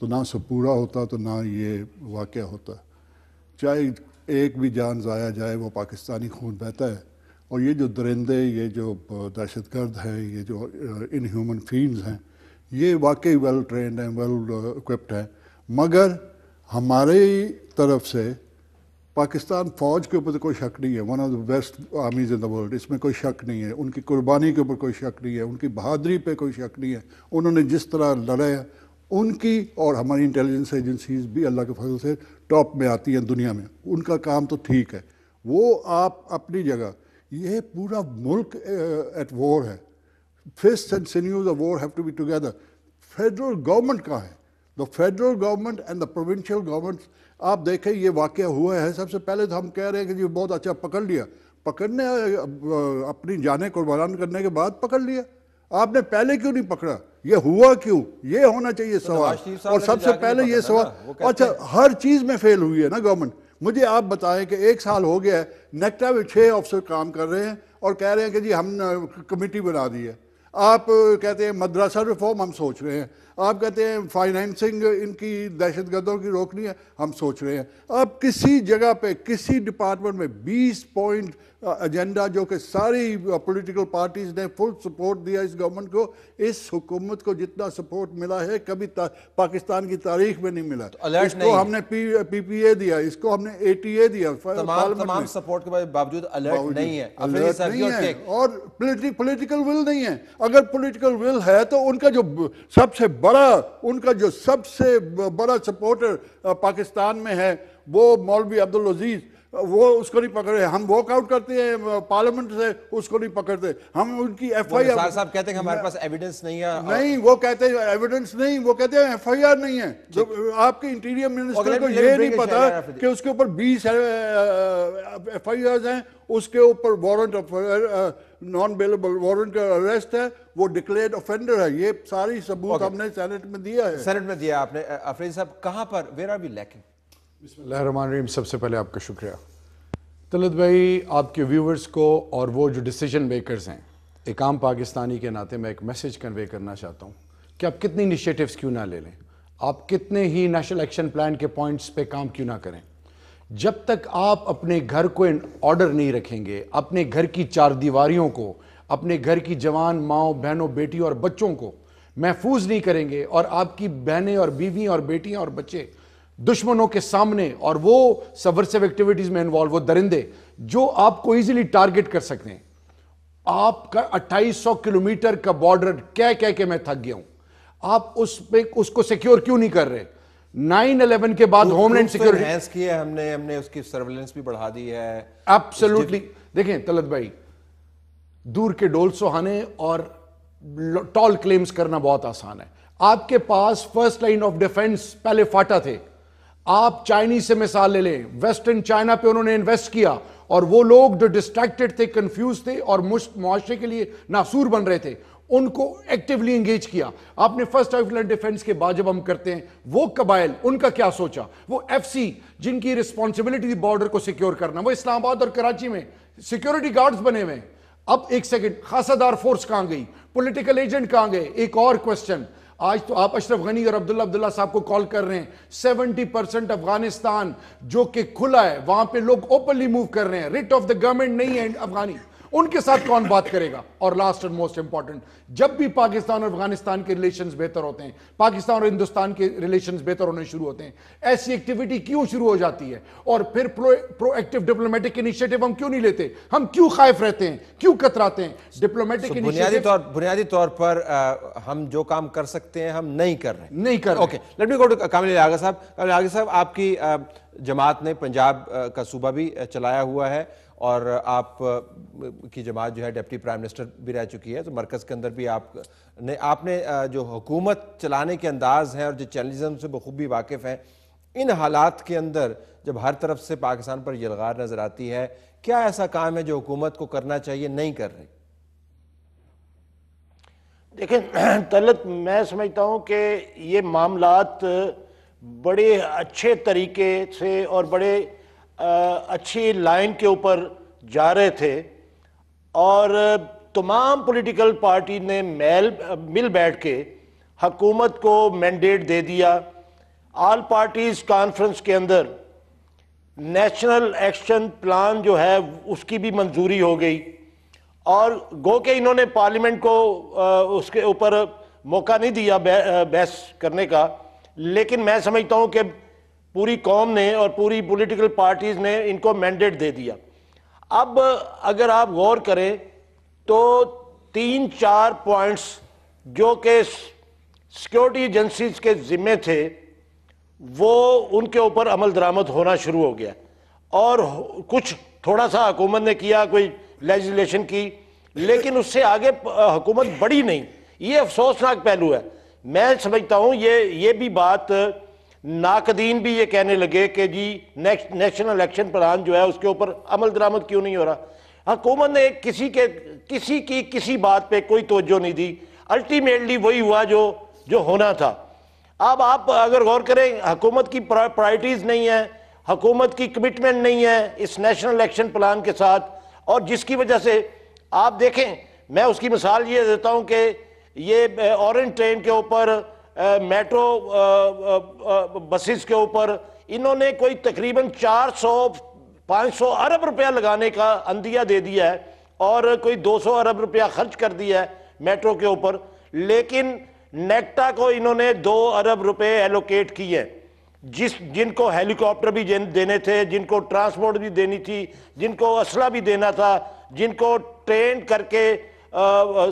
تو نہ سب پورا ہوتا تو نہ یہ واقعہ ہوتا. چاہے ایک بھی جان ضائع جائے وہ پاکستانی خون بہتا ہے. اور یہ جو درندے، یہ جو دہشت گرد ہیں، یہ جو ان ہیومن فینڈز ہیں، یہ واقعی ویل ٹرینڈ ہیں، ویل اکوپڈ ہیں. مگر ہماری طرف سے پاکستان فوج کے اوپر تو کوئی شک نہیں ہے. One of the best armies in the world, اس میں کوئی شک نہیں ہے. ان کی قربانی کے اوپر کوئی شک نہیں ہے. ان کی بہادری پہ کوئی شک نہیں ہے. انہوں نے جس طرح لڑے، ان کی اور ہماری انٹیلیجنس ایجنسیز بھی اللہ کے فضل سے ٹاپ میں آتی ہیں دنیا میں. ان کا کام تو ٹھیک ہے، وہ آپ اپنی جگہ. یہ پورا ملک ایٹ وار ہے. Fist and sinews of war have to be together. Federal government کہاں ہے؟ The federal government and the provincial government. آپ دیکھیں یہ واقعہ ہوا ہے. سب سے پہلے تو ہم کہہ رہے ہیں کہ جی بہت اچھا پکڑ لیا. پکڑنے اپنی جانیں قربان کرنے کے بعد پکڑ لیا. آپ نے پہلے کیوں نہیں پکڑا؟ یہ ہوا کیوں؟ یہ ہونا چاہیے سوال. اور سب سے پہلے یہ سوال، اچھا ہر چیز میں فیل ہوئی ہے نا گورنمنٹ. مجھے آپ بتائیں کہ 1 سال ہو گیا ہے، نیکٹا میں 6 افسر کام کر رہے ہیں اور کہہ رہے ہیں کہ جی ہم کمیٹی بنا دی ہے. آپ کہتے ہیں مدرسہ ریفارم ہم سوچ رہے ہیں. آپ کہتے ہیں فائنینسنگ ان کی دہشت گردوں کی روکنی ہے، ہم سوچ رہے ہیں. آپ کسی جگہ پہ کسی ڈپارٹمنٹ میں 20 پوائنٹ ایجنڈا جو کہ ساری پولیٹیکل پارٹیز نے فل سپورٹ دیا اس گورنمنٹ کو. اس حکومت کو جتنا سپورٹ ملا ہے کبھی پاکستان کی تاریخ میں نہیں ملا. اس کو ہم نے پی پی اے دیا، اس کو ہم نے اے ٹی اے دیا. تمام سپورٹ کے باوجود الرٹ نہیں ہے، الرٹ نہیں ہے اور پولیٹیکل ول نہیں ہے. اگر پولیٹیکل ول ہے تو ان کا جو سب سے بڑا سپورٹر پاکستان میں ہے وہ مولوی عبدالعزیز، وہ اس کو نہیں پکڑ رہے. ہم واک آؤٹ کرتے ہیں پارلیمنٹ سے، اس کو نہیں پکڑتے. ہم ان کی ایف آئی آر صاحب کہتے ہیں ہمارے پاس ایویڈنس نہیں ہے. نہیں، وہ کہتے ہیں ایویڈنس نہیں، وہ کہتے ہیں ایف آئی آر نہیں ہے. آپ کے انٹیریئر منسٹر کو یہ نہیں پتا کہ اس کے اوپر 20 ایف آئی آرز ہیں. اس کے اوپر warrant of non bailable warrant کا اریسٹ ہے، وہ ڈکلیئرڈ offender ہے. یہ ساری ثبوت ہم نے سینٹ میں دیا ہے. سینٹ میں دیا آپ نے. افریدی صاحب کہاں پر ویئر آر وی لیکنگ؟ بسم اللہ الرحمن الرحیم. سب سے پہلے آپ کا شکریہ. طلعت بھائی، آپ کے ویورز کو اور وہ جو ڈیسیجن میکرز ہیں، ایک عام پاکستانی کے ناطے میں ایک میسیج کنوے کرنا چاہتا ہوں کہ آپ کتنی انیشیٹیوز کیوں نہ لے لیں، آپ کتنے ہی نیشنل ایکشن پلان کے پوائنٹس پہ کام کیوں نہ کریں، جب تک آپ اپنے گھر کو آرڈر نہیں رکھیں گے، اپنے گھر کی 4 دیواریوں کو، اپنے گھر کی جوان ماؤں بہنوں بیٹیوں اور بچوں کو محفوظ نہیں کریں گے، اور آپ کی بہنیں اور بیویاں اور بیٹیاں اور بچے دشمنوں کے سامنے اور وہ سبورسیو ایکٹیویٹیز میں انوالو، وہ درندے جو آپ کو ایزیلی ٹارگٹ کر سکتے ہیں. آپ کا 2800 کلومیٹر کا بارڈر کہہ کے میں تھک گیا ہوں. آپ اس کو سیکیور کیوں نہیں کر رہے؟ 9/11 کے بعد ہوم لینڈ سیکیورٹی انہینس کی ہے ہم نے اس کی سرویلنس بھی بڑھا دی ہے. ایبسلیوٹلی. دیکھیں طلعت بھائی، دور کے ڈول سہانے اور ٹال کلیمز کرنا بہت آسان ہے. آپ کے پاس فرسٹ لائن آف ڈیفنس پہلے فاٹا تھے. آپ چائنیز سے مثال لے لیں، ویسٹرن چائنا پہ انہوں نے انویسٹ کیا، اور وہ لوگ جو ڈسٹریکٹڈ تھے، کنفیوز تھے اور معاشرے کے لیے ناسور بن رہے تھے، ان کو ایکٹیولی انگیج کیا. آپ نے فرسٹ لائن ڈیفنس کے بعد جب ہم کرتے ہیں، وہ قبائل ان کا کیا سوچا؟ وہ ایف سی جن کی رسپانسبلٹی تھی بارڈر کو سیکیور کرنا، وہ اسلام آباد اور کراچی میں سیکیورٹی گارڈز بنے ہوئے ہیں. اب ایک سیکنڈ، خاصہ دار فورس کہاں گئی؟ پولیٹیکل ایجنٹ کہاں گئے؟ ایک اور کوسچن، آج تو آپ اشرف غنی اور عبداللہ صاحب کو کال کر رہے ہیں. 70% افغانستان جو کہ کھلا ہے، وہاں پہ لوگ اوپنلی موو کر رہے ہیں. ریٹ آف دا گورنمنٹ نہیں ہے افغانی، ان کے ساتھ کون بات کرے گا؟ اور لاسٹ اینڈ موسٹ امپورٹنٹ، جب بھی پاکستان اور افغانستان کے ریلیشنز بہتر ہوتے ہیں، پاکستان اور ہندوستان کے ریلیشنز بہتر ہونے شروع ہوتے ہیں، ایسی ایکٹیویٹی کیوں شروع ہو جاتی ہے؟ اور پھر پرو ایکٹیو ڈپلومیٹک انیشیٹو ہم کیوں نہیں لیتے؟ ہم کیوں خائف رہتے ہیں؟ کیوں کتراتے ہیں؟ ڈپلومیٹک بنیادی طور پر ہم جو کام کر سکتے ہیں ہم نہیں کر رہے. Okay, let me go to کامل الیاگا صاحب. کامل الیاگا صاحب، آپ کی جماعت نے پنجاب کا صوبہ بھی چلایا ہوا ہے، اور آپ کی جماعت جو ہے ڈپٹی پرائم منسٹر بھی رہ چکی ہے، تو مرکز کے اندر بھی آپ نے جو حکومت چلانے کے انداز ہیں اور جو چیلنجز سے بخوبی واقف ہیں، ان حالات کے اندر جب ہر طرف سے پاکستان پر یلغار نظر آتی ہے، کیا ایسا کام ہے جو حکومت کو کرنا چاہیے نہیں کر رہی؟ دیکھیں طلعت، میں سمجھتا ہوں کہ یہ معاملات بڑے اچھے طریقے سے اور بڑے اچھی لائن کے اوپر جا رہے تھے، اور تمام پولیٹیکل پارٹی نے مل بیٹھ کے حکومت کو مینڈیٹ دے دیا آل پارٹیز کانفرنس کے اندر نیشنل ایکشن پلان جو ہے اس کی بھی منظوری ہو گئی، اور گو کہ انہوں نے پارلیمنٹ کو اس کے اوپر موقع نہیں دیا بحث کرنے کا، لیکن میں سمجھتا ہوں کہ پوری قوم نے اور پوری پولیٹیکل پارٹیز نے ان کو مینڈیٹ دے دیا۔ اب اگر آپ غور کریں تو 3-4 پوائنٹس جو کہ سیکیورٹی ایجنسیز کے ذمے تھے وہ ان کے اوپر عمل درآمد ہونا شروع ہو گیا، اور کچھ تھوڑا سا حکومت نے کیا، کوئی لیجسلیشن کی، لیکن اس سے آگے حکومت بڑھی نہیں۔ یہ افسوسناک پہلو ہے۔ میں سمجھتا ہوں یہ بھی بات ناقدین بھی یہ کہنے لگے کہ جی نیشنل ایکشن پلان جو ہے اس کے اوپر عمل درآمد کیوں نہیں ہو رہا۔ حکومت نے کسی کی کسی بات پہ کوئی توجہ نہیں دی، الٹیمیٹلی وہی ہوا جو ہونا تھا۔ اب آپ اگر غور کریں، حکومت کی پرائرٹیز نہیں ہیں، حکومت کی کمٹمنٹ نہیں ہے اس نیشنل ایکشن پلان کے ساتھ، اور جس کی وجہ سے آپ دیکھیں، میں اس کی مثال یہ دیتا ہوں کہ یہ اورنج ٹرین کے اوپر، میٹرو بسز کے اوپر انہوں نے کوئی تقریباً 400-500 ارب روپیہ لگانے کا عندیہ دے دیا ہے، اور کوئی 200 ارب روپیہ خرچ کر دیا ہے میٹرو کے اوپر، لیکن نیکٹا کو انہوں نے 2 ارب روپے ایلوکیٹ کیے، جن کو ہیلی کاپٹر بھی دینے تھے، جن کو ٹرانسپورٹ بھی دینی تھی، جن کو اسلحہ بھی دینا تھا، جن کو ٹرین کر کے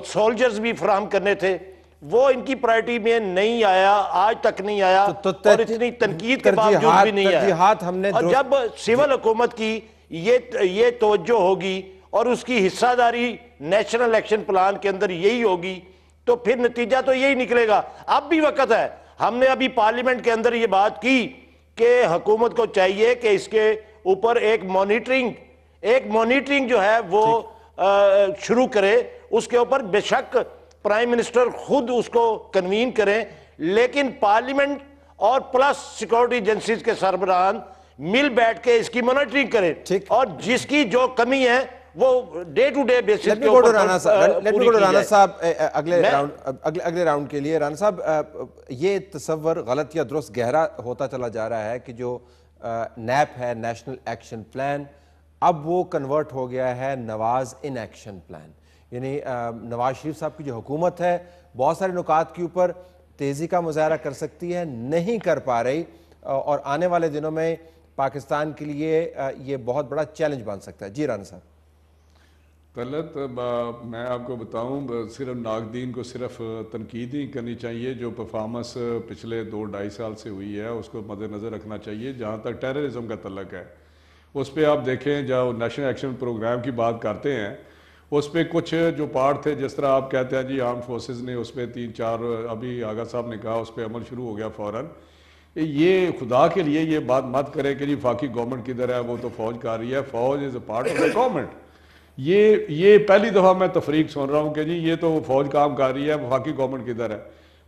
سولجرز بھی فراہم کرنے تھے، وہ ان کی پرائرٹی میں نہیں آیا، آج تک نہیں آیا، اور اتنی تنقید کے باوجود بھی نہیں آیا۔ اور جب سول حکومت کی یہ توجہ ہوگی اور اس کی حصہ داری نیشنل ایکشن پلان کے اندر یہی ہوگی، تو پھر نتیجہ تو یہی نکلے گا۔ اب بھی وقت ہے، ہم نے ابھی پارلیمنٹ کے اندر یہ بات کی کہ حکومت کو چاہیے کہ اس کے اوپر ایک مانیٹرنگ جو ہے وہ شروع کرے، اس کے اوپر بے شک پرائم منسٹر خود اس کو کنوین کریں، لیکن پارلیمنٹ اور پلس سیکورٹی ایجنسیز کے سربراہان مل بیٹھ کے اس کی مانیٹرنگ کریں، اور جس کی جو کمی ہے وہ ڈے ٹو ڈے بیسس کے اوپر پوری کی رانا جائے۔ صاحب اگلے راؤنڈ کے لیے، رانا صاحب یہ تصور غلط یا درست گہرا ہوتا چلا جا رہا ہے کہ جو نیپ ہے، نیشنل ایکشن پلان، اب وہ کنورٹ ہو گیا ہے نواز ان ایکشن پلان، یعنی نواز شریف صاحب کی جو حکومت ہے بہت سارے نکات کے اوپر تیزی کا مظاہرہ کر سکتی ہے، نہیں کر پا رہی، اور آنے والے دنوں میں پاکستان کے لیے یہ بہت بڑا چیلنج بن سکتا ہے۔ جی رانا صاحب۔ طلعت، میں آپ کو بتاؤں، صرف ناقدین کو صرف تنقید ہی کرنی چاہیے، جو پرفارمنس پچھلے 2-2.5 سال سے ہوئی ہے اس کو مد نظر رکھنا چاہیے۔ جہاں تک ٹیررزم کا تعلق ہے، اس پہ آپ دیکھیں، جو نیشنل ایکشن پروگرام کی بات کرتے ہیں، اس پہ کچھ جو پارٹ تھے، جس طرح آپ کہتے ہیں جی آرم فورسز نے اس پہ 3-4، ابھی آغا صاحب نے کہا اس پہ عمل شروع ہو گیا فوراً۔ یہ خدا کے لیے یہ بات مت کرے کہ جی وفاقی گورنمنٹ کدھر ہے، وہ تو فوج کر رہی ہے، فوج is a part of the government. یہ پہلی دفعہ میں تفریق سن رہا ہوں کہ جی یہ تو فوج کام کر رہی ہے، وفاقی گورنمنٹ کدھر ہے۔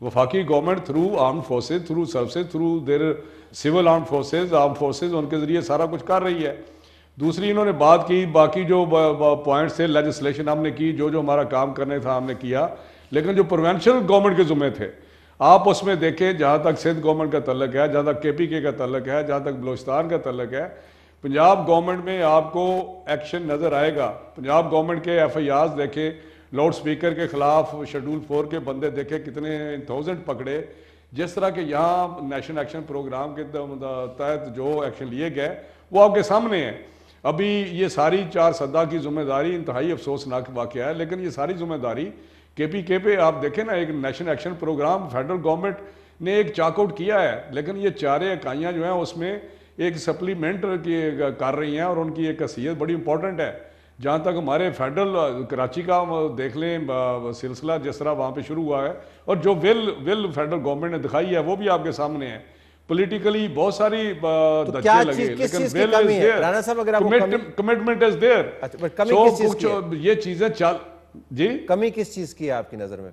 وفاقی government through arm forces, through services, through their civil arm forces in کے ذریعے سارا کچھ کر رہی ہے۔ دوسری انہوں نے بات کی، باقی جو پوائنٹس تھے، لیجسلیشن ہم نے کی، جو ہمارا کام کرنے تھا ہم نے کیا، لیکن جو پروینشن گورنمنٹ کے ذمے تھے آپ اس میں دیکھیں، جہاں تک سندھ گورنمنٹ کا تعلق ہے، جہاں تک KPK کا تعلق ہے، جہاں تک بلوچستان کا تعلق ہے، پنجاب گورنمنٹ میں آپ کو ایکشن نظر آئے گا۔ پنجاب گورنمنٹ کے FIRs دیکھیں، لاؤڈ سپیکر کے خلاف شیڈول 4 کے بندے دیکھیں کتنے 1000 پکڑے، جس طرح کہ یہاں نیشنل ایکشن پروگرام کے تحت جو ایکشن لیے گئے وہ آپ کے سامنے ہیں۔ ابھی یہ ساری 4 سدہ کی ذمہ داری انتہائی افسوسناک واقعہ ہے، لیکن یہ ساری ذمہ داری KPK پہ آپ دیکھیں نا، ایک national action programme federal government نے ایک چاک آؤٹ کیا ہے، لیکن یہ 4 اکائیاں جو ہیں اس میں ایک سپلیمنٹ کر رہی ہیں، اور ان کی ایک حیثیت بڑی امپورٹنٹ ہے۔ جہاں تک ہمارے فیڈرل کراچی کا دیکھ لیں سلسلہ، جس طرح وہاں پہ شروع ہوا ہے، اور جو ول فیڈرل گورنمنٹ نے دکھائی ہے وہ بھی آپ کے سامنے ہے۔ پولیٹیکلی بہت ساری دھچے لگے، لیکن کمٹمنٹ از دیئر۔ یہ چیزیں جی کمی کس چیز کی ہے آپ کی نظر میں؟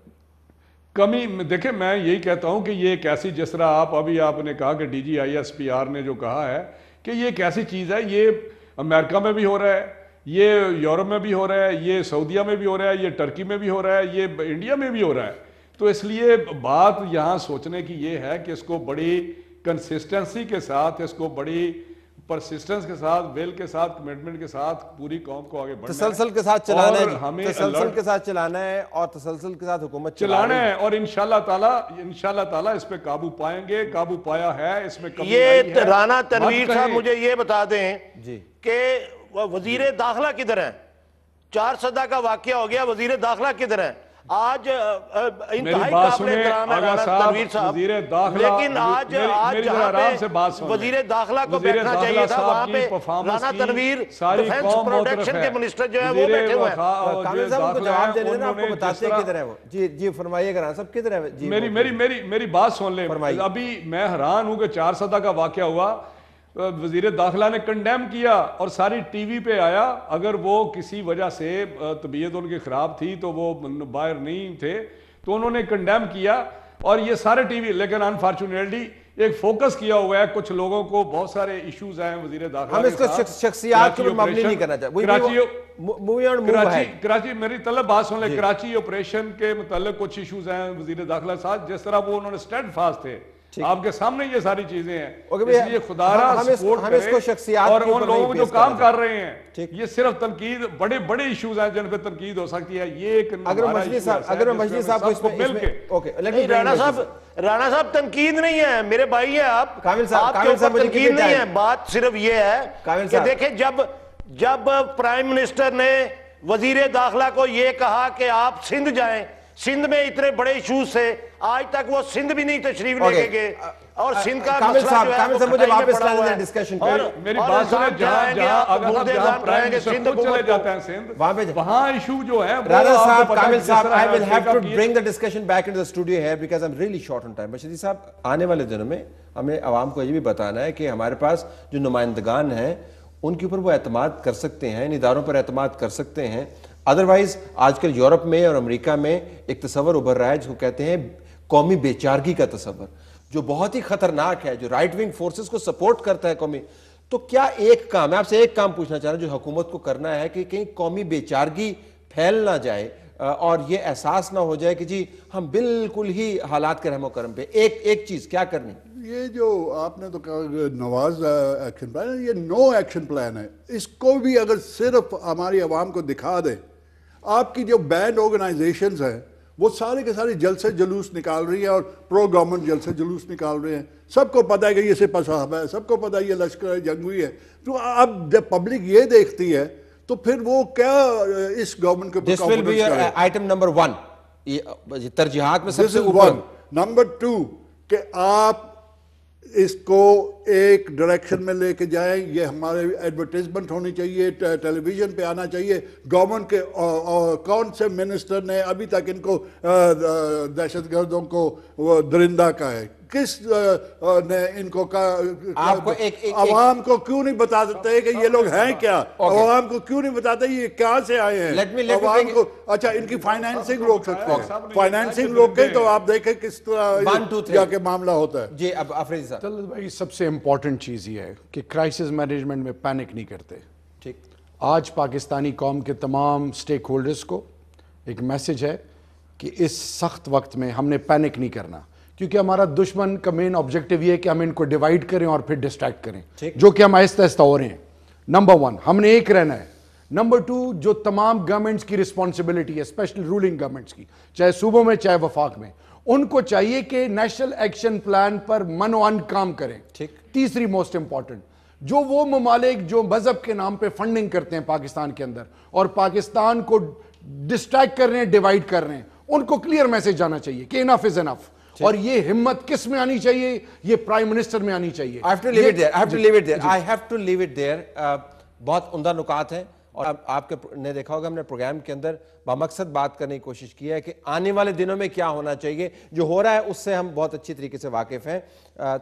کمی دیکھیں، میں یہی کہتا ہوں کہ یہ ایک ایسی، جس طرح آپ نے کہا کہ DGISPR نے جو کہا ہے کہ یہ ایک ایسی چیز ہے، یہ امریکہ میں بھی ہو رہا ہے، یہ یورپ میں بھی ہو رہا ہے، یہ سعودیہ میں بھی ہو رہا ہے، یہ ٹرکی میں بھی ہو رہا ہے، یہ انڈیا میں بھی ہو رہا ہے۔ تو اس لیے بات یہاں سوچنے کی یہ ہے کہ اس کو بڑی کنسسٹنسی کے ساتھ اس کو بڑی پرسسٹنس کے ساتھ ول کے ساتھ کمٹمنٹ کے ساتھ پوری قوم کو آگے بڑھنا ہے, تسلسل کے ساتھ چلانا ہے, ہمیں تسلسل کے ساتھ چلانا ہے اور تسلسل کے ساتھ حکومت چلانا ہے, اور انشاءاللہ تعالیٰ اس پہ قابو پائیں گے, قابو پایا ہے, اس میں کمی آئی یہ ہے. رانا تنویر صاحب مجھے یہ بتا دیں جی کہ وزیر داخلہ کدھر ہیں؟ 4 صدہ کا واقعہ ہو گیا, وزیر داخلہ کدھر ہیں؟ آج انتہائی قابل احترام ہے رانا تنویر صاحب, لیکن آج جہاں پہ وزیر داخلہ کو بیٹھنا چاہیے تھا وہاں پہ رانا تنویر ڈیفنس پروٹیکشن کے منسٹر جو ہے وہ بیٹھے ہوئے ہیں. کامل صاحب کو جواب دینے دینا, آپ کو بتاتے ہیں کدھر ہے وہ. جی فرمائیے گا صاحب, کدھر ہے جی؟ میری بات سن لیں. ابھی میں حیران ہوں کہ 4 صدہ کا واقعہ ہوا, وزیر داخلہ نے کنڈیم کیا اور ساری ٹی وی پہ آیا. اگر وہ کسی وجہ سے طبیعت ان کی خراب تھی تو وہ باہر نہیں تھے تو انہوں نے کنڈیم کیا, اور یہ سارے ٹی وی, لیکن انفارچونیٹلی ایک فوکس کیا ہوا ہے, کچھ لوگوں کو بہت سارے ایشوز ہیں وزیر داخلہ. ہم اس کو شخصیات کو مبنی نہیں کرنا چاہتے. کراچی میری طلب بات سن لیں, کراچی آپریشن کے متعلق کچھ ایشوز ہیں وزیر داخلہ ساتھ, جس طرح وہ انہوں نے اسٹینڈ فاسٹ تھے, آپ کے سامنے یہ ساری چیزیں ہیں. اس لیے خدا را سپورٹ کرے, اور ان لوگوں کو جو کام کر رہے ہیں یہ صرف تنقید, بڑے بڑے ایشوز ہیں جن پہ تنقید ہو سکتی ہے. یہ ایک اگر مجلس صاحب کو مل کے رانا صاحب تنقید نہیں ہے, میرے بھائی ہیں آپ, کامل آپ کے صاحب اوپر تنقید نہیں ہے. بات صرف یہ ہے کہ دیکھیں جب پرائم منسٹر نے وزیر داخلہ کو یہ کہا کہ آپ سندھ جائیں, سندھ میں اتنے بڑے ایشوز سے آج تک وہ سندھ بھی نہیں تشریف لے کے گئے, اور سندھ کا مسئلہ جو ہے کامل صاحب مجھے واپس لانے دیں ڈسکشن پہ. میری بات سنیں, جہاں اگر جہاں پرائم منسٹر خود چلے جاتے ہیں سندھ, وہاں ایشو جو ہے رانا صاحب, کامل صاحب, I will have to bring the discussion back into the studio here because I'm really short on time. Bashir صاحب, آنے والے دنوں میں ہمیں عوام کو یہ بھی بتانا ہے کہ ہمارے پاس جو نمائندگان ہیں ان کے اوپر وہ اعتماد کر سکتے ہیں, ان اداروں پر اعتماد کر سکتے ہیں. ادروائز آج کل یورپ میں اور امریکہ میں ایک تصور ابھر رہا ہے جس کو کہتے ہیں قومی بے چارگی کا تصور, جو بہت ہی خطرناک ہے, جو رائٹ ونگ فورسز کو سپورٹ کرتا ہے قومی. تو کیا ایک کام, میں آپ سے ایک کام پوچھنا چاہ رہا ہوں جو حکومت کو کرنا ہے کہ کہیں قومی بے چارگی پھیل نہ جائے اور یہ احساس نہ ہو جائے کہ جی ہم بالکل ہی حالات کے رحم و کرم پہ, ایک چیز کیا کرنی؟ یہ جو آپ نے تو کہا نواز ایکشن پلان ہے, یہ نو ایکشن پلان ہے. اس کو بھی اگر صرف ہماری عوام کو دکھا دیں, آپ کی جو بینڈ آرگنائزیشنز ہیں وہ سارے کے سارے جلسے جلوس نکال رہی ہیں اور پرو گورنمنٹ جلسے جلوس نکال رہے ہیں. سب کو پتہ ہے کہ یہ سپہ صاحب ہے, سب کو پتہ ہے یہ لشکر جنگ ہوئی ہے. تو اب جب پبلک یہ دیکھتی ہے تو پھر وہ کیا اس گورنمنٹ کے This will be your item number 1, ترجیحات میں سب سے اوپر. نمبر 2 کہ آپ اس کو ایک ڈائریکشن میں لے کے جائیں, یہ ہمارے ایڈورٹیزمنٹ ہونی چاہیے, ٹیلی ویژن پہ آنا چاہیے. گورنمنٹ کے کون سے منسٹر نے ابھی تک ان کو دہشت گردوں کو درندہ کہا ہے, کس نے ان کو عوام کو کیوں نہیں بتا دیتے کہ یہ لوگ ہیں کیا, عوام کو کیوں نہیں بتاتے یہ کہاں سے آئے ہیں عوام کو. اچھا ان کی فائنینسنگ روک سکتے ہیں, فائنینسنگ روکیں تو آپ دیکھیں کس طرح جا کے معاملہ ہوتا ہے. جی اب آفریدی صاحب. طلعت بھائی, سب سے امپورٹنٹ چیز یہ ہے کہ کرائسس مینجمنٹ میں پینک نہیں کرتے. ٹھیک, آج پاکستانی قوم کے تمام سٹیک ہولڈرز کو ایک میسج ہے کہ اس سخت وقت میں ہم نے پینک نہیں کرنا, کیونکہ ہمارا دشمن کا مین آبجیکٹو یہ ہے کہ ہم ان کو ڈیوائیڈ کریں اور پھر ڈسٹریکٹ کریں, جو کہ ہم آہستہ آہستہ ہو رہے ہیں. نمبر 1 ہم نے ایک رہنا ہے. نمبر 2 جو تمام گورنمنٹس کی رسپانسبلٹی ہے, اسپیشل رولنگ گورنمنٹس کی, چاہے صوبوں میں چاہے وفاق میں, ان کو چاہیے کہ نیشنل ایکشن پلان پر منوان کام کریں. تیسری موسٹ امپورٹنٹ, جو وہ ممالک جو مذہب کے نام پہ فنڈنگ کرتے ہیں پاکستان کے اندر اور پاکستان کو ڈسٹریکٹ کر رہے ہیں, ڈیوائیڈ کر رہے ہیں, ان کو کلیئر میسج جانا چاہیے کہ انف از انف. اور یہ ہمت کس میں آنی چاہیے؟ یہ پرائم منسٹر میں آنی چاہیے. I have to leave it there. بہت عمدہ نکات ہیں, اور آپ نے دیکھا ہوگا ہم نے پروگرام کے اندر بامقصد بات کرنے کی کوشش کی ہے کہ آنے والے دنوں میں کیا ہونا چاہیے. جو ہو رہا ہے اس سے ہم بہت اچھی طریقے سے واقف ہیں.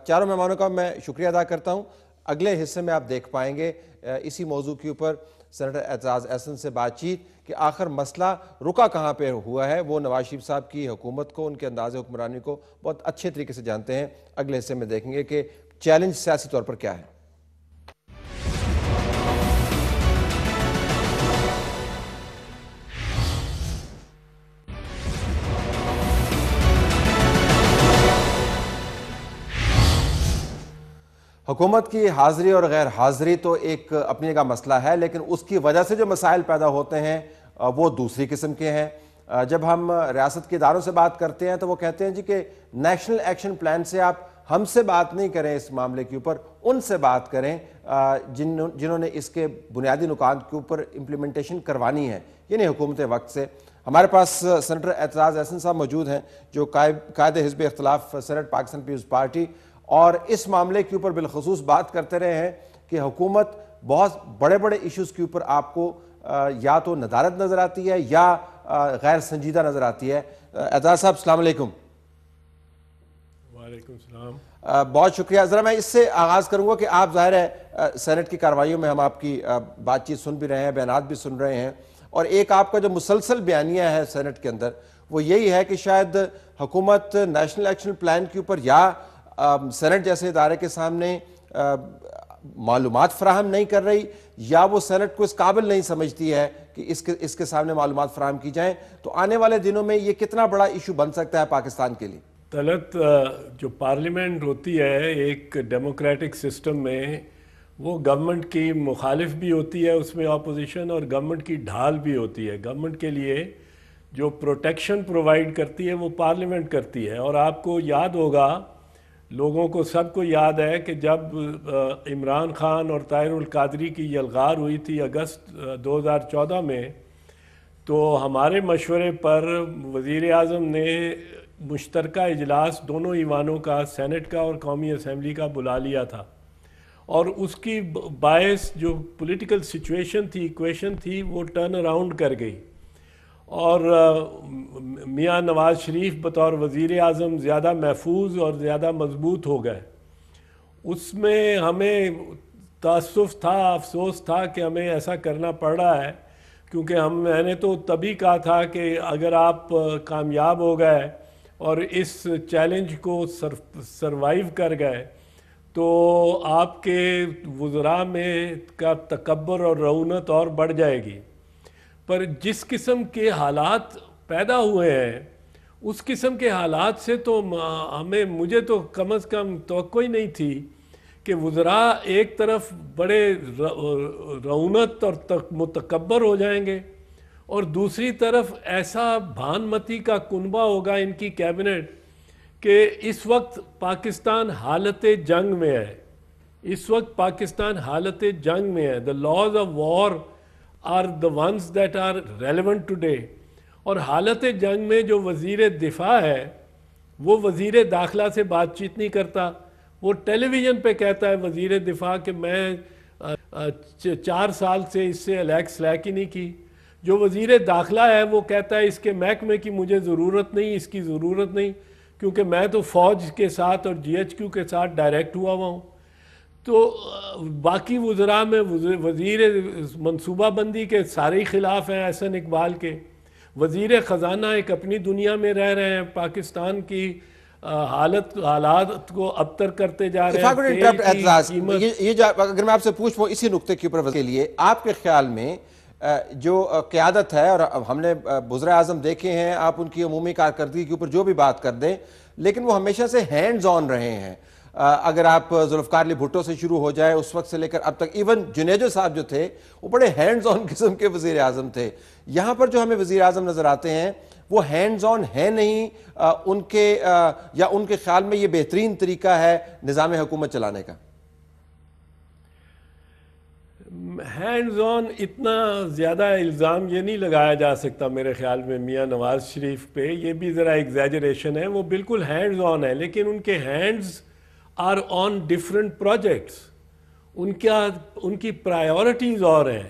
چاروں مہمانوں کا میں شکریہ ادا کرتا ہوں. اگلے حصے میں آپ دیکھ پائیں گے اسی موضوع کے اوپر سینیٹر اعتزاز احسن سے بات چیت کہ آخر مسئلہ رکا کہاں پہ ہوا ہے. وہ نواز شریف صاحب کی حکومت کو, ان کے انداز حکمرانی کو بہت اچھے طریقے سے جانتے ہیں. اگلے حصے میں دیکھیں گے کہ چیلنج سیاسی طور پر کیا ہے. حکومت کی حاضری اور غیر حاضری تو ایک اپنی جگہ مسئلہ ہے، لیکن اس کی وجہ سے جو مسائل پیدا ہوتے ہیں وہ دوسری قسم کے ہیں۔ جب ہم ریاست کے اداروں سے بات کرتے ہیں تو وہ کہتے ہیں جی کہ نیشنل ایکشن پلان سے آپ ہم سے بات نہیں کریں اس معاملے کے اوپر، ان سے بات کریں جنہوں نے اس کے بنیادی نکات کے اوپر امپلیمنٹیشن کروانی ہے، یعنی حکومت وقت سے۔ ہمارے پاس سینیٹر اعتراض احسن صاحب موجود ہیں جو قائد حزب اختلاف سینٹ پاکستان پیپلز پارٹی، اور اس معاملے کے اوپر بالخصوص بات کرتے رہے ہیں کہ حکومت بہت بڑے بڑے ایشوز کے اوپر آپ کو یا تو ندارت نظر آتی ہے یا غیر سنجیدہ نظر آتی ہے۔ اعتراض صاحب السلام علیکم۔ وعلیکم السلام۔ بہت شکریہ۔ ذرا میں اس سے آغاز کروں گا کہ آپ ظاہر ہے سینٹ کی کارروائیوں میں ہم آپ کی بات چیت سن بھی رہے ہیں، بیانات بھی سن رہے ہیں، اور ایک آپ کا جو مسلسل بیانیہ ہے سینٹ کے اندر وہ یہی ہے کہ شاید حکومت نیشنل ایکشن پلان کے اوپر یا سینٹ جیسے ادارے کے سامنے معلومات فراہم نہیں کر رہی، یا وہ سینٹ کو اس قابل نہیں سمجھتی ہے کہ اس کے سامنے معلومات فراہم کی جائیں۔ تو آنے والے دنوں میں یہ کتنا بڑا ایشو بن سکتا ہے پاکستان کے لیے؟ طلعت، جو پارلیمنٹ ہوتی ہے ایک ڈیموکریٹک سسٹم میں، وہ گورنمنٹ کی مخالف بھی ہوتی ہے، اس میں اپوزیشن، اور گورنمنٹ کی ڈھال بھی ہوتی ہے۔ گورنمنٹ کے لیے جو پروٹیکشن پرووائڈ کرتی ہے وہ پارلیمنٹ کرتی ہے، اور آپ کو یاد ہوگا، لوگوں کو سب کو یاد ہے کہ جب عمران خان اور طاہر القادری کی یلغار ہوئی تھی اگست 2014 میں، تو ہمارے مشورے پر وزیر اعظم نے مشترکہ اجلاس دونوں ایوانوں کا، سینٹ کا اور قومی اسمبلی کا، بلا لیا تھا، اور اس کی باعث جو پولیٹیکل سچویشن تھی، ایکویشن تھی، وہ ٹرن اراؤنڈ کر گئی، اور میاں نواز شریف بطور وزیر اعظم زیادہ محفوظ اور زیادہ مضبوط ہو گئے۔ اس میں ہمیں تاسف تھا، افسوس تھا کہ ہمیں ایسا کرنا پڑ رہا ہے، کیونکہ میں نے تو تبھی کہا تھا کہ اگر آپ کامیاب ہو گئے اور اس چیلنج کو سروائیو کر گئے تو آپ کے وزراء میں کا تکبر اور رعونت اور بڑھ جائے گی۔ پر جس قسم کے حالات پیدا ہوئے ہیں، اس قسم کے حالات سے تو مجھے تو کم از کم توقع ہی نہیں تھی کہ وزراء ایک طرف بڑے رعونت اور متکبر ہو جائیں گے، اور دوسری طرف ایسا بھان متی کا کنبہ ہوگا ان کی کیبنٹ کہ اس وقت پاکستان حالت جنگ میں ہے۔ اس وقت پاکستان حالت جنگ میں ہے۔ The laws of war are the ones that are relevant today۔ اور حالت جنگ میں جو وزیر دفاع ہے وہ وزیر داخلہ سے بات چیت نہیں کرتا، وہ ٹیلی ویژن پہ کہتا ہے وزیر دفاع کہ میں 4 سال سے اس سے سلیک ہی نہیں کی۔ جو وزیر داخلہ ہے وہ کہتا ہے اس کے محکمے کی مجھے ضرورت نہیں، اس کی ضرورت نہیں، کیونکہ میں تو فوج کے ساتھ اور جی ایچ کیو کے ساتھ ڈائریکٹ ہوا ہوں۔ تو باقی وزراء میں وزیر منصوبہ بندی کے سارے ہی خلاف ہیں، احسن اقبال کے۔ وزیر خزانہ ایک اپنی دنیا میں رہ رہے ہیں، پاکستان کی حالات کو ابتر کرتے جا رہے ہیں۔ یہ اگر میں آپ سے پوچھوں اسی نقطے کے اوپر کے لیے، آپ کے خیال میں جو قیادت ہے، اور ہم نے وزراء اعظم دیکھے ہیں، آپ ان کی عمومی کارکردگی کے اوپر جو بھی بات کر دیں، لیکن وہ ہمیشہ سے ہینڈز آن رہے ہیں۔ اگر آپ ذوالفقار علی بھٹو سے شروع ہو جائے، اس وقت سے لے کر اب تک، ایون جنیجو صاحب جو تھے وہ بڑے ہینڈز آن قسم کے وزیر اعظم تھے۔ یہاں پر جو ہمیں وزیر اعظم نظر آتے ہیں وہ ہینڈز آن ہے نہیں، ان کے خیال میں یہ بہترین طریقہ ہے نظام حکومت چلانے کا؟ ہینڈز آن اتنا زیادہ الزام یہ نہیں لگایا جا سکتا میرے خیال میں میاں نواز شریف پہ، یہ بھی ذرا ایگزیجریشن ہے۔ وہ بالکل ہینڈز آن ہے، لیکن ان کے hands are on different projects, ان کی پرائیورٹیز اور ہیں۔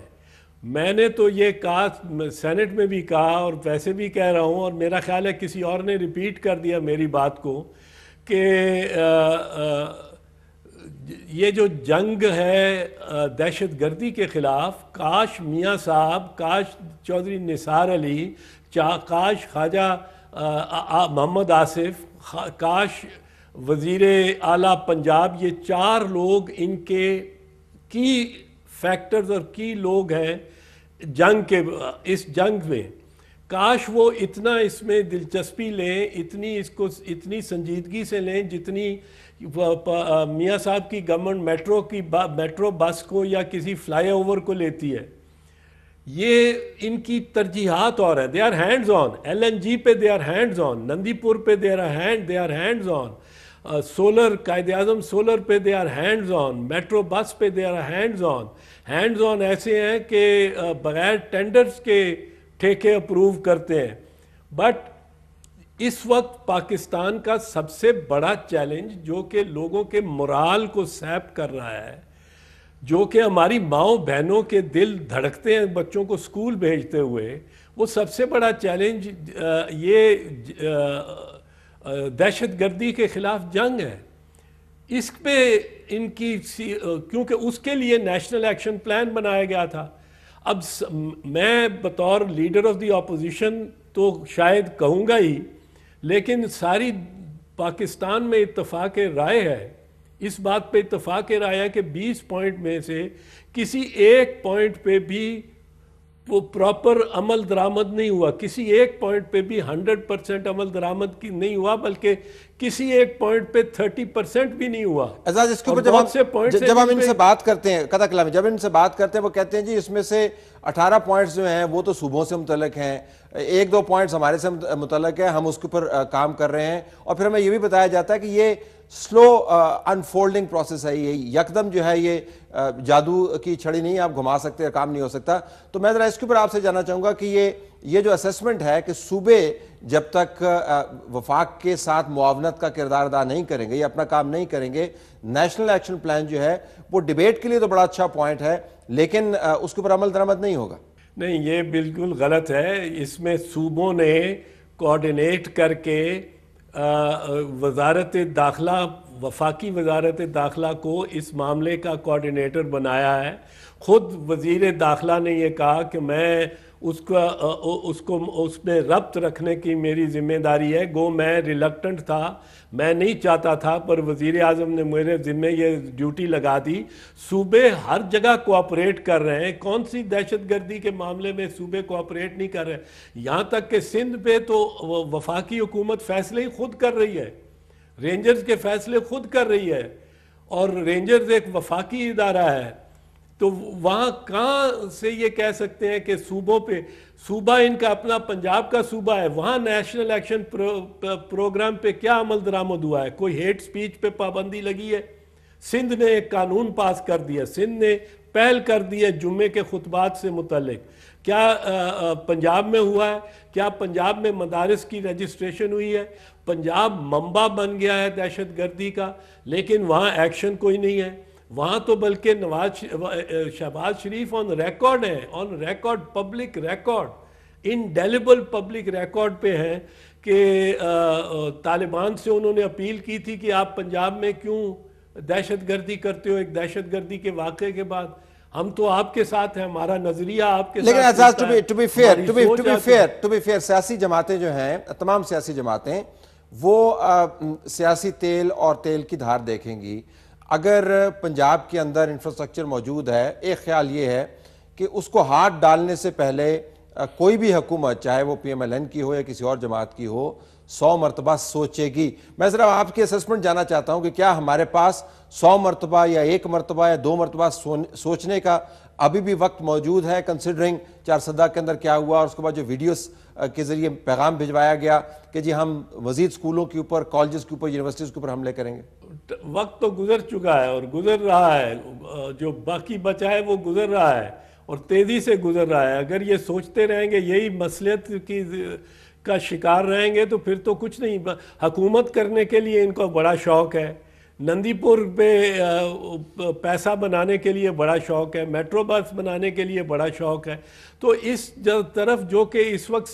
میں نے تو یہ کہا، سینٹ میں بھی کہا اور ویسے بھی کہہ رہا ہوں، اور میرا خیال ہے کسی اور نے ریپیٹ کر دیا میری بات کو، کہ یہ جو جنگ ہے دہشت گردی کے خلاف، کاش میاں صاحب، کاش چودھری نثار علی، کاش خواجہ محمد آصف، کاش وزیر اعلیٰ پنجاب، یہ 4 لوگ ان کے کی فیکٹرز اور کی لوگ ہیں جنگ کے، اس جنگ میں، کاش وہ اتنا اس میں دلچسپی لیں، اتنی سنجیدگی سے لیں جتنی میاں صاحب کی گورنمنٹ میٹرو بس کو یا کسی فلائی اوور کو لیتی ہے. یہ ان کی ترجیحات اور ہیں. They are hands on. LNG پہ they are hands on. Nandipur پہ they are hands on. Solar, Quaid-e-Azam solar پہ they are hands on. Metro bus پہ they are hands on. Hands on ایسے ہیں کہ بغیر ٹینڈرز کے ٹھیکے اپروو کرتے ہیں. بٹ اس وقت پاکستان کا سب سے بڑا چیلنج جو کہ لوگوں کے مورال کو سیپ کر رہا ہے، جو کہ ہماری ماؤں بہنوں کے دل دھڑکتے ہیں بچوں کو سکول بھیجتے ہوئے، وہ سب سے بڑا چیلنج یہ دہشت گردی کے خلاف جنگ ہے. اس پہ ان کی کیونکہ اس کے لیے نیشنل ایکشن پلان بنایا گیا تھا. اب میں بطور لیڈر آف دی اپوزیشن تو شاید کہوں گا ہی، لیکن ساری پاکستان میں اتفاق رائے ہے، اس بات پہ اتفاق رائے ہے کہ 20 پوائنٹ میں سے کسی ایک پوائنٹ پہ بھی وہ پراپر عمل درآمد نہیں ہوا. کسی ایک پوائنٹ پہ بھی 100% عمل درآمد کی نہیں ہوا، بلکہ کسی ایک پوائنٹ پہ 30% بھی نہیں ہوا. اعزاز، اس کے اوپر جب ہم ان سے بات کرتے ہیں، قطع کلام، جب ان سے بات کرتے ہیں وہ کہتے ہیں جی اس میں سے 18 پوائنٹس جو ہیں وہ تو صوبوں سے متعلق ہیں، 1-2 پوائنٹس ہمارے سے متعلق ہیں، ہم اس کے اوپر کام کر رہے ہیں. اور پھر ہمیں یہ بھی بتایا جاتا ہے کہ یہ سلو انفولڈنگ پروسیس ہے، یہ یکدم جو ہے یہ جادو کی چھڑی نہیں آپ گھما سکتے، کام نہیں ہو سکتا. تو میں ذرا اس کے اوپر آپ سے جاننا چاہوں گا کہ یہ جو اسیسمنٹ ہے کہ صوبے جب تک وفاق کے ساتھ معاونت کا کردار ادا نہیں کریں گے یا اپنا کام نہیں کریں گے، نیشنل ایکشن پلان جو ہے وہ ڈیبیٹ کے لیے تو بڑا اچھا پوائنٹ ہے، لیکن اس کے اوپر عمل درآمد نہیں ہوگا. نہیں، یہ بالکل غلط ہے. اس میں صوبوں نے کوآرڈینیٹ کر کے وزارت داخلہ، وفاقی وزارت داخلہ کو اس معاملے کا کوآرڈینیٹر بنایا ہے. خود وزیر داخلہ نے یہ کہا کہ میں اس میں ربط رکھنے کی میری ذمہ داری ہے. گو میں ریلکٹنٹ تھا، میں نہیں چاہتا تھا، پر وزیر اعظم نے میرے ذمہ یہ ڈیوٹی لگا دی. صوبے ہر جگہ کوآپریٹ کر رہے ہیں. کون سی دہشت گردی کے معاملے میں صوبے کوآپریٹ نہیں کر رہے؟ یہاں تک کہ سندھ پہ تو وفاقی حکومت فیصلے ہی خود کر رہی ہے، رینجرز کے فیصلے خود کر رہی ہے، اور رینجرز ایک وفاقی ادارہ ہے. تو وہاں کہاں سے یہ کہہ سکتے ہیں کہ صوبوں پہ، صوبہ ان کا اپنا پنجاب کا صوبہ ہے، وہاں نیشنل ایکشن پروگرام پہ کیا عمل درآمد ہوا ہے؟ کوئی ہیٹ سپیچ پہ پابندی لگی ہے؟ سندھ نے ایک قانون پاس کر دیا، سندھ نے پہل کر دی ہے جمعے کے خطبات سے متعلق. کیا پنجاب میں ہوا ہے؟ کیا پنجاب میں مدارس کی رجسٹریشن ہوئی ہے؟ پنجاب منبع بن گیا ہے دہشت گردی کا، لیکن وہاں ایکشن کوئی نہیں ہے. وہاں تو بلکہ شہباز شریف آن ریکارڈ ہیں، on record, public record, indelible public record پہ ہیں کہ طالبان سے انہوں نے اپیل کی تھی کہ آپ پنجاب میں کیوں دہشت گردی کرتے ہو ایک دہشت گردی کے واقعے کے بعد. ہم تو آپ کے ساتھ ہیں، ہمارا نظریہ آپ کے ساتھ. لیکن اعزاز، ٹو بی فیئر، سیاسی جماعتیں جو ہیں، تمام سیاسی جماعتیں، وہ سیاسی تیل اور تیل کی دھار دیکھیں گی. اگر پنجاب کے اندر انفراسٹرکچر موجود ہے، ایک خیال یہ ہے کہ اس کو ہاتھ ڈالنے سے پہلے کوئی بھی حکومت، چاہے وہ PMLN کی ہو یا کسی اور جماعت کی ہو، 100 مرتبہ سوچے گی. میں ذرا آپ کی اسسمنٹ جاننا چاہتا ہوں کہ کیا ہمارے پاس 100 مرتبہ یا 1 مرتبہ یا 2 مرتبہ سوچنے کا ابھی بھی وقت موجود ہے، کنسیڈرنگ 4 صدہ کے اندر کیا ہوا، اور اس کے بعد جو ویڈیوز کے ذریعے پیغام بھجوایا گیا کہ جی ہم مزید سکولوں کے اوپر، کالجز کے اوپر، یونیورسٹیز کے اوپر حملے کریں گے؟ وقت تو گزر چکا ہے اور گزر رہا ہے، جو باقی بچا ہے وہ گزر رہا ہے اور تیزی سے گزر رہا ہے. اگر یہ سوچتے رہیں گے، یہی مصلحت کا شکار رہیں گے، تو پھر تو کچھ نہیں. حکومت کرنے کے لیے ان کو بڑا شوق ہے، نندی پور پہ پیسہ بنانے کے لیے بڑا شوق ہے، میٹرو بس بنانے کے لیے بڑا شوق ہے. تو اس طرف جو کہ اس وقت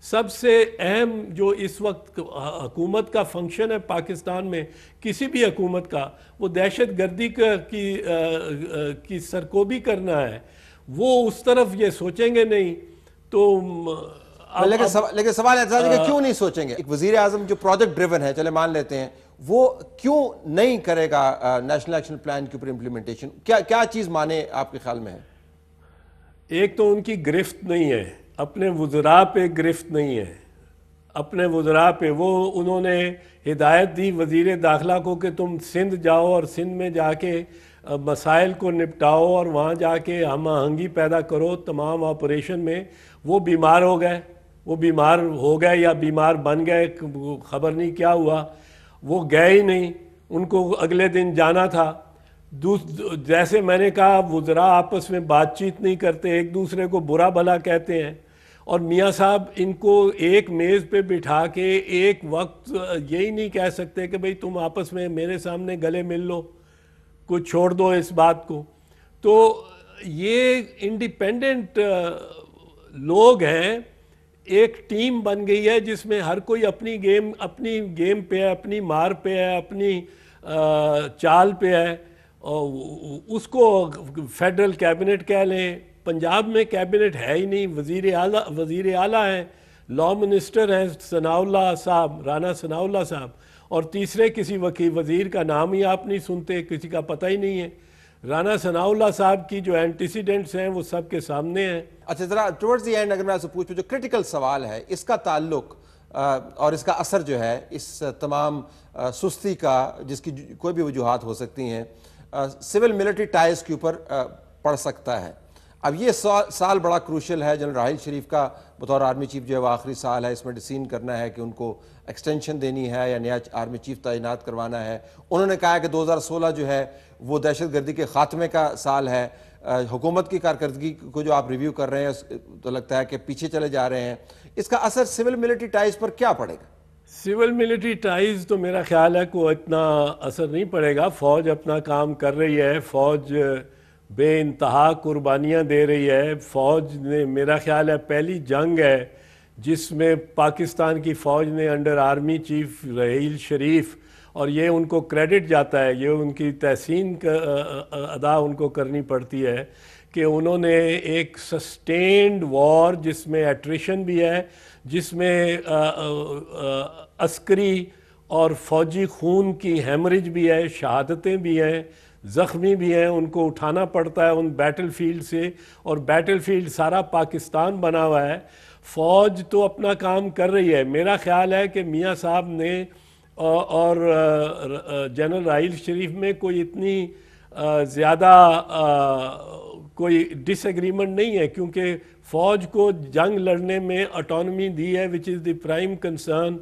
سب سے اہم جو اس وقت حکومت کا فنکشن ہے پاکستان میں، کسی بھی حکومت کا، وہ دہشت گردی کی سرکوبی کرنا ہے. وہ اس طرف یہ سوچیں گے نہیں. تو لیکن سوال ہے کہ کیوں نہیں سوچیں گے؟ ایک وزیر اعظم جو پروجیکٹ ڈریون ہے، چلے مان لیتے ہیں، وہ کیوں نہیں کرے گا نیشنل ایکشن پلان کے اوپر امپلیمنٹیشن؟ کیا چیز مانے آپ کے خیال میں ہے؟ ایک تو ان کی گرفت نہیں ہے، اپنے وزراء پہ گرفت نہیں ہے، اپنے وزراء پہ انہوں نے ہدایت دی وزیر داخلہ کو کہ تم سندھ جاؤ اور سندھ میں جا کے مسائل کو نپٹاؤ اور وہاں جا کے ہم آہنگی پیدا کرو تمام آپریشن میں. وہ بیمار ہو گئے، وہ بیمار ہو گئے یا بیمار بن گئے، خبر نہیں کیا ہوا، وہ گئے ہی نہیں، ان کو اگلے دن جانا تھا. جیسے میں نے کہا وزراء آپس میں بات چیت نہیں کرتے، ایک دوسرے کو برا بھلا کہتے ہیں، اور میاں صاحب ان کو ایک میز پہ بٹھا کے ایک وقت یہی نہیں کہہ سکتے کہ بھئی تم آپس میں میرے سامنے گلے مل لو، کچھ چھوڑ دو اس بات کو. تو یہ انڈیپینڈنٹ لوگ ہیں، ایک ٹیم بن گئی ہے جس میں ہر کوئی اپنی گیم پہ ہے، اپنی مار پہ ہے، اپنی چال پہ ہے. اس کو فیڈرل کیبنٹ کہہ لیں، پنجاب میں کیبنٹ ہے ہی نہیں، وزیر اعلیٰ ہیں، لا منسٹر ہیں ثناء اللہ صاحب، رانا ثناء اللہ صاحب، اور تیسرے کسی وزیر کا نام ہی آپ نہیں سنتے، کسی کا پتہ ہی نہیں ہے. رانا ثناء اللہ صاحب کی جو اینٹیسیڈنٹس ہیں وہ سب کے سامنے ہیں. اچھا ذرا ٹورڈز دی اینڈ اگر میں آپ سے پوچھوں جو کرٹیکل سوال ہے اس کا تعلق اور اس کا اثر جو ہے اس تمام سستی کا جس کی کوئی بھی وجوہات ہو سکتی ہیں سول ملٹری ٹائز کے اوپر پڑ سکتا ہے. اب یہ سال بڑا کروشل ہے، جنرل راحیل شریف کا بطور آرمی چیف جو ہے وہ آخری سال ہے، اس میں ڈیسیژن کرنا ہے کہ ان کو ایکسٹینشن دینی ہے یا نیا آرمی چیف تعینات کروانا ہے. انہوں نے کہا کہ 2016 جو ہے وہ دہشت گردی کے خاتمے کا سال ہے. حکومت کی کارکردگی کو جو آپ ریویو کر رہے ہیں تو لگتا ہے کہ پیچھے چلے جا رہے ہیں. اس کا اثر سول ملٹری ٹائز پر کیا پڑے گا؟ سول ملٹری ٹائز تو میرا خیال ہے کہ اتنا اثر نہیں پڑے گا. فوج اپنا کام کر رہی ہے، فوج بے انتہا قربانیاں دے رہی ہے. فوج نے میرا خیال ہے پہلی جنگ ہے جس میں پاکستان کی فوج نے under army chief Raheel Sharif, اور یہ ان کو کریڈٹ جاتا ہے، یہ ان کی تحسین ادا ان کو کرنی پڑتی ہے کہ انہوں نے ایک سسٹینڈ وار جس میں ایٹریشن بھی ہے، جس میں عسکری اور فوجی خون کی ہیمریج بھی ہے، شہادتیں بھی ہیں، زخمی بھی ہیں، ان کو اٹھانا پڑتا ہے ان بیٹل فیلڈ سے، اور بیٹل فیلڈ سارا پاکستان بنا ہوا ہے. فوج تو اپنا کام کر رہی ہے. میرا خیال ہے کہ میاں صاحب نے اور جنرل راحیل شریف میں کوئی اتنی زیادہ کوئی ڈس ایگریمنٹ نہیں ہے، کیونکہ فوج کو جنگ لڑنے میں آٹونومی دی ہے which is the prime concern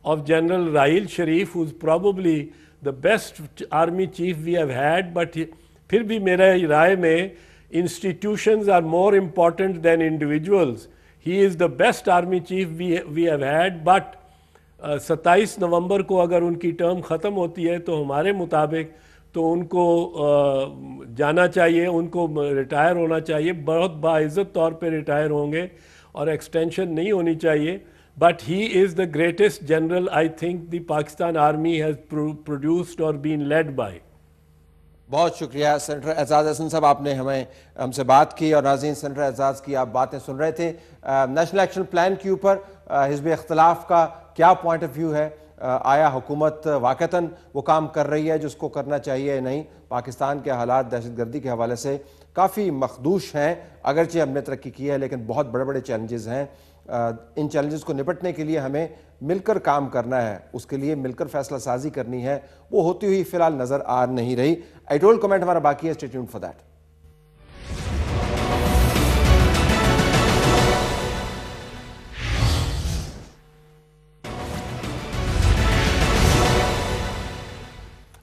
of General Raheel Sharif who is probably the best army chief we have had. But پھر بھی میرے رائے میں institutions are more important than individuals. He is the best army chief we have had. But 27 نومبر کو اگر ان کی term ختم ہوتی ہے تو ہمارے مطابق تو ان کو جانا چاہیے، ان کو ریٹائر ہونا چاہیے، بہت باعزت طور پہ ریٹائر ہوں گے اور ایکسٹینشن نہیں ہونی چاہیے. But he is the greatest general I think the Pakistan army has produced اور بین لیڈ بائی. بہت شکریہ سینیٹر اعزاز احسن صاحب، آپ نے ہم سے بات کی. اور ناظرین سینیٹر اعزاز کی آپ باتیں سن رہے تھے. نیشنل ایکشن پلان کے اوپر حزب اختلاف کا کیا پوائنٹ آف ویو ہے؟ آیا حکومت واقعتاً وہ کام کر رہی ہے جس کو کرنا چاہیے یا نہیں؟ پاکستان کے حالات دہشت گردی کے حوالے سے کافی مخدوش ہیں، اگرچہ ہم نے ترقی کی ہے لیکن بہت بڑے بڑے چیلنجز ہیں. ان چیلنجز کو نپٹنے کے لیے ہمیں مل کر کام کرنا ہے، اس کے لیے مل کر فیصلہ سازی کرنی ہے. وہ ہوتی ہوئی فی الحال نظر آ نہیں رہی. ایڈیٹوریل کمنٹ ہمارا باقی ہے، اسٹے ٹیونڈ فار دیٹ.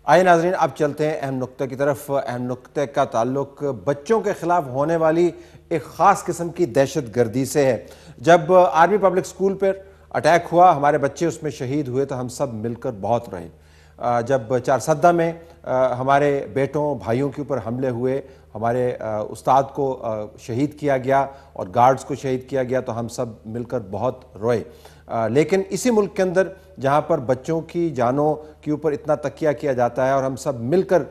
آئے ناظرین اب چلتے ہیں اہم نقطے کی طرف. اہم نقطے کا تعلق بچوں کے خلاف ہونے والی ایک خاص قسم کی دہشت گردی سے ہے. جب آرمی پبلک سکول پر اٹیک ہوا، ہمارے بچے اس میں شہید ہوئے تو ہم سب مل کر بہت رہے. جب چارسدہ میں ہمارے بیٹوں بھائیوں کے اوپر حملے ہوئے، ہمارے استاد کو شہید کیا گیا اور گارڈز کو شہید کیا گیا تو ہم سب مل کر بہت روئے. لیکن اسی ملک کے اندر جہاں پر بچوں کی جانوں کے اوپر اتنا تکیہ کیا جاتا ہے اور ہم سب مل کر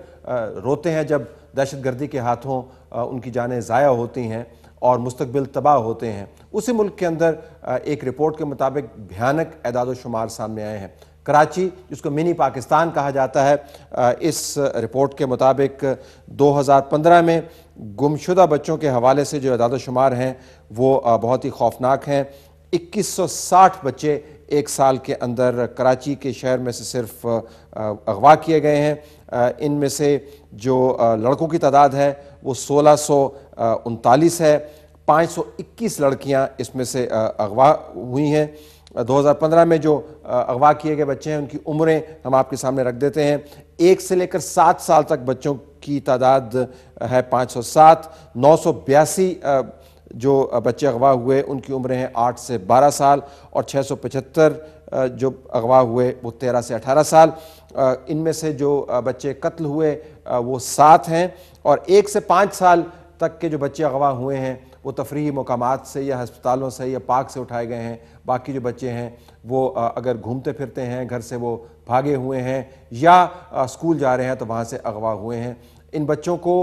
روتے ہیں جب دہشت گردی کے ہاتھوں ان کی جانیں ضائع ہوتی ہیں اور مستقبل تباہ ہوتے ہیں، اسی ملک کے اندر ایک رپورٹ کے مطابق بھیانک اعداد و شمار سامنے آئے ہیں. کراچی جس کو منی پاکستان کہا جاتا ہے، اس رپورٹ کے مطابق 2015 میں گمشدہ بچوں کے حوالے سے جو اعداد و شمار ہیں وہ بہت ہی خوفناک ہیں۔ 2160 بچے ایک سال کے اندر کراچی کے شہر میں سے صرف اغوا کیے گئے ہیں۔ ان میں سے جو لڑکوں کی تعداد ہے وہ 1639 ہے، 521 لڑکیاں اس میں سے اغوا ہوئی ہیں۔ 2015 میں جو اغوا کیے گئے بچے ہیں ان کی عمریں ہم آپ کے سامنے رکھ دیتے ہیں۔ 1 سے لے کر 7 سال تک بچوں کی تعداد ہے 507، 982 جو بچے اغوا ہوئے ان کی عمریں ہیں 8 سے 12 سال، اور 675 جو اغوا ہوئے وہ 13 سے 18 سال۔ ان میں سے جو بچے قتل ہوئے وہ 7 ہیں، اور 1 سے 5 سال تک کے جو بچے اغوا ہوئے ہیں وہ تفریحی مقامات سے یا ہسپتالوں سے یا پارک سے اٹھائے گئے ہیں۔ باقی جو بچے ہیں وہ اگر گھومتے پھرتے ہیں، گھر سے وہ بھاگے ہوئے ہیں یا اسکول جا رہے ہیں تو وہاں سے اغوا ہوئے ہیں۔ ان بچوں کو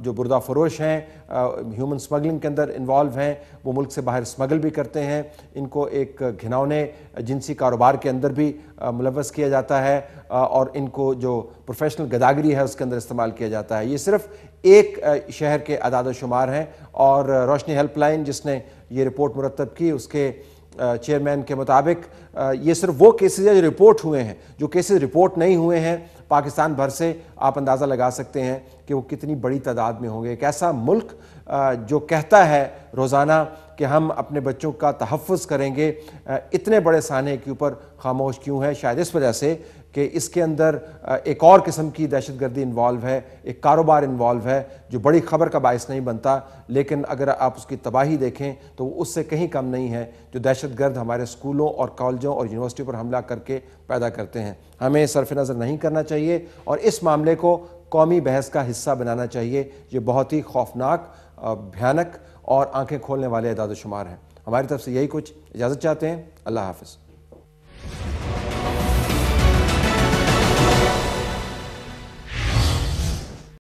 جو بردہ فروش ہیں، ہیومن سمگلنگ کے اندر انوالو ہیں، وہ ملک سے باہر سمگل بھی کرتے ہیں، ان کو ایک گھناؤنے جنسی کاروبار کے اندر بھی ملوث کیا جاتا ہے، اور ان کو جو پروفیشنل گداگری ہے اس کے اندر استعمال کیا جاتا ہے۔ یہ صرف ایک شہر کے اعداد و شمار ہیں، اور روشنی ہیلپ لائن جس نے یہ رپورٹ مرتب کی اس کے چیئرمین کے مطابق یہ صرف وہ کیسز ہیں جو رپورٹ ہوئے ہیں۔ جو کیسز رپورٹ نہیں ہوئے ہیں پاکستان بھر سے آپ اندازہ لگا سکتے ہیں کہ وہ کتنی بڑی تعداد میں ہوں گے۔ ایک ایسا ملک جو کہتا ہے روزانہ کہ ہم اپنے بچوں کا تحفظ کریں گے، اتنے بڑے سانحے کے اوپر خاموش کیوں ہے؟ شاید اس وجہ سے کہ اس کے اندر ایک اور قسم کی دہشت گردی انوالو ہے، ایک کاروبار انوالو ہے جو بڑی خبر کا باعث نہیں بنتا، لیکن اگر آپ اس کی تباہی دیکھیں تو وہ اس سے کہیں کم نہیں ہے جو دہشت گرد ہمارے اسکولوں اور کالجوں اور یونیورسٹی پر حملہ کر کے پیدا کرتے ہیں۔ ہمیں صرف نظر نہیں کرنا چاہیے اور اس معاملے کو قومی بحث کا حصہ بنانا چاہیے۔ یہ بہت ہی خوفناک، بھیانک اور آنکھیں کھولنے والے اعداد و شمار ہیں۔ ہماری طرف سے یہی کچھ، اجازت چاہتے ہیں۔ اللہ حافظ۔